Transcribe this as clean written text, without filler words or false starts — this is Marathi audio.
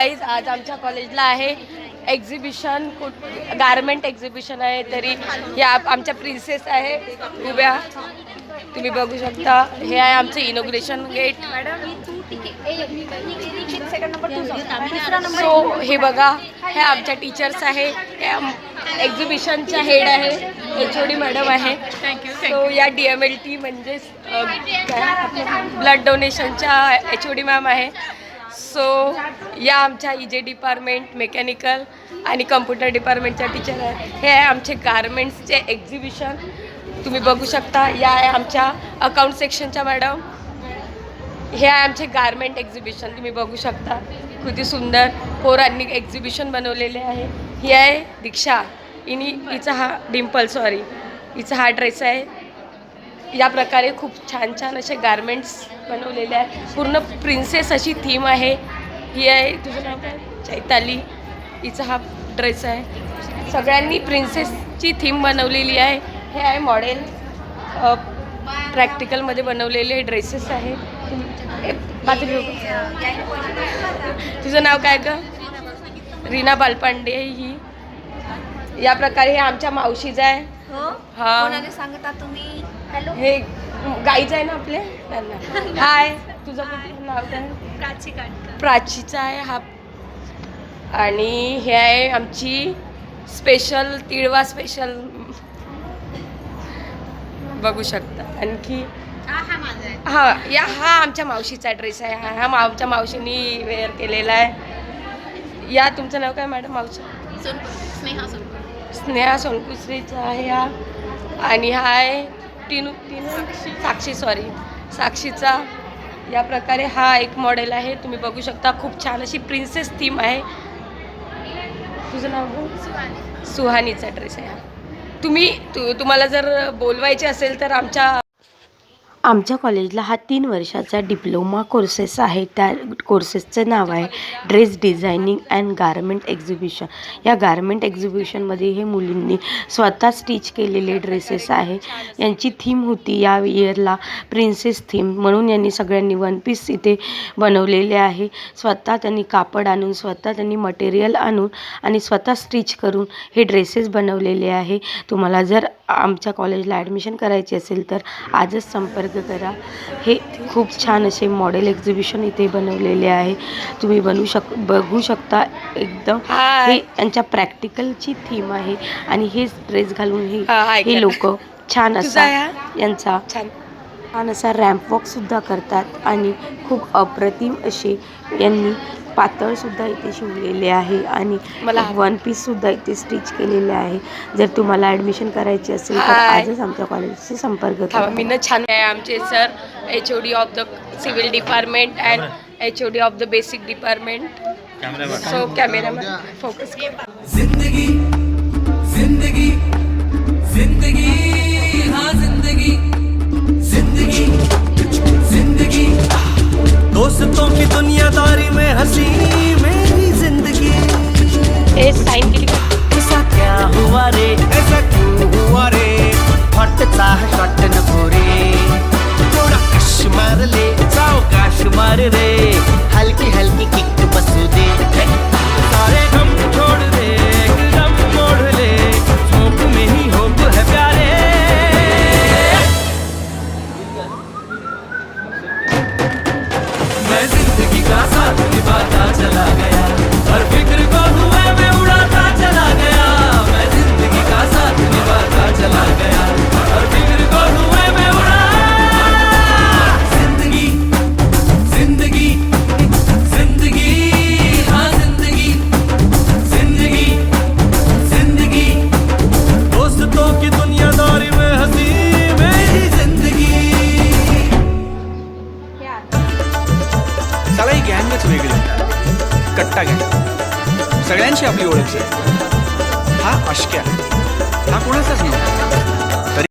आज आमच्या कॉलेजला आहे एक्झिबिशन, गारमेंट एक्झिबिशन आहे. तरी या आमच्या प्रिन्सेस आहे उभ्या, तुम्ही बघू शकता. हे आहे आमचं इनॉग्रेशन गेट. सो हे बघा, हे आमच्या टीचर्स आहे, एक्झिबिशनच्या हेड आहे, HOD मॅडम आहे. सो या DMLT म्हणजेच ब्लड डोनेशनच्या HOD मॅम आहे. सो या आमच्या EJ डिपार्टमेंट, मेकॅनिकल आणि कम्प्युटर डिपार्टमेंटच्या टीचर आहे. हे आहे आमचे गारमेंट्सचे एक्झिबिशन, तुम्ही बघू शकता. या आहे आमच्या अकाउंट सेक्शनच्या मॅडम. हे आहे आमचे गारमेंट एक्झिबिशन, तुम्ही बघू शकता. किती सुंदर पोरांनी एक्झिबिशन बनवलेले आहे. ही आहे दीक्षा, हिचा हा हिचा हा ड्रेस आहे. या प्रकारे खूप छान छान असे गारमेंट्स बनवलेले आहे. पूर्ण प्रिन्सेस अशी थीम आहे. ही आहे, तुझं नाव काय? चैताली. हिचा हा ड्रेस आहे. सगळ्यांनी प्रिन्सेसची थीम बनवलेली आहे. हे आहे मॉडेल, प्रॅक्टिकलमध्ये बनवलेले ड्रेसेस आहे. तुझं नाव काय ग? रीना बालपांडे. ही या प्रकारे हे आमच्या मावशीचं आहे. हा, सांगता तुम्ही. हॅलो, हे गाईचं आहे ना आपल्या त्यांना. हाय, तुझं नाव काय? प्राची काटकर. प्राचीचा आहे हा. आणि हे आहे आमची स्पेशल तिळवा स्पेशल, बघू शकता. आणखी हा आमच्या मावशीचा ड्रेस आहे. हा आमच्या मावशीनी वेअर केलेला आहे. या तुमचं नाव काय मॅडम? मावशी स्नेहा सोनकुसरीचा आहे हा. आणि हा आहे साक्षीचा. या प्रकारे हा एक मॉडेल आहे, तुम्ही बघू शकता. खूप छान अशी प्रिन्सेस थीम आहे. तुझं नाव? सुहानीचा ड्रेस आहे हा. तुम्हाला जर बोलवायचे असेल तर आमच्या कॉलेजला हा 3 वर्षाचा डिप्लोमा कोर्सेस आहे. त्या कोर्सेसचं नाव आहे dress designing and garment exhibition. या गारमेंट एक्झिबिशनमध्ये हे मुलींनी स्वतः स्टिच केलेले ड्रेसेस आहे. यांची थीम होती या इयरला प्रिन्सेस थीम, म्हणून यांनी सगळ्यांनी 1 पीस इथे बनवलेले आहे. स्वतः त्यांनी कापड आणून, स्वतः त्यांनी मटेरियल आणून आणि स्वतः स्टिच करून हे ड्रेसेस बनवलेले आहे. तुम्हाला जर आमच्या कॉलेजला ॲडमिशन करायची असेल तर आजच संपर्क करा. हे खूप छान असे मॉडेल एक्झिबिशन इथे बनवलेले आहे, तुम्ही बघू शकता. एकदम हे यांच्या प्रॅक्टिकलची थीम आहे. आणि हेच ड्रेस घालून हे लोक छान असा यांचा छान असा रॅम्प वॉकसुद्धा करतात. आणि खूप अप्रतिम असे यांनी पातळसुद्धा इथे शिवलेले आहे. आणि मला 1 पीससुद्धा इथे स्टिच केलेले आहे. जर तुम्हाला ॲडमिशन करायची असेल तर आजच आमच्या कॉलेजशी संपर्क करा. मी छान आहे. आमचे sir HOD of the civil department and HOD of the basic department. So cameraman focus. जिंदगी जिंदगी जिंदगी हाँ जिंदगी जिंदगी जिंदगी, दोस्तों की दुनियादारी में हंसी मेरी जिंदगी. साइन के लिए ऐसा क्या हुआ रे, ऐसा क्यों हुआ रे, हटता है शॉट न पूरे, थोड़ा कश मार ले, सावकाश मार रे, हल्की हल्की किक बसू दे, सारे गम छोड़ दे, एकदम मोड़ ले, झोंक में ही होप है प्यारे. मैं जिंदगी का साथ निभाता चला गया, हर फिक्र को धुएं में उड़ाता चला गया. मैं जिंदगी का साथ निभाता चला गया, हर फिक्र को धुएं में उड़ा. जिंदगी जिंदगी जिंदगी हाँ जिंदगी जिंदगी जिंदगी, दोस्तों की दुनियादारी में हंसी मेरी जिंदगी. साला ही गँगच वेगळी, कट्टा गँग. सगळ्यांशी आपली ओळख आहे. हा अश्क्या, हा कोणाचाच नव्हता.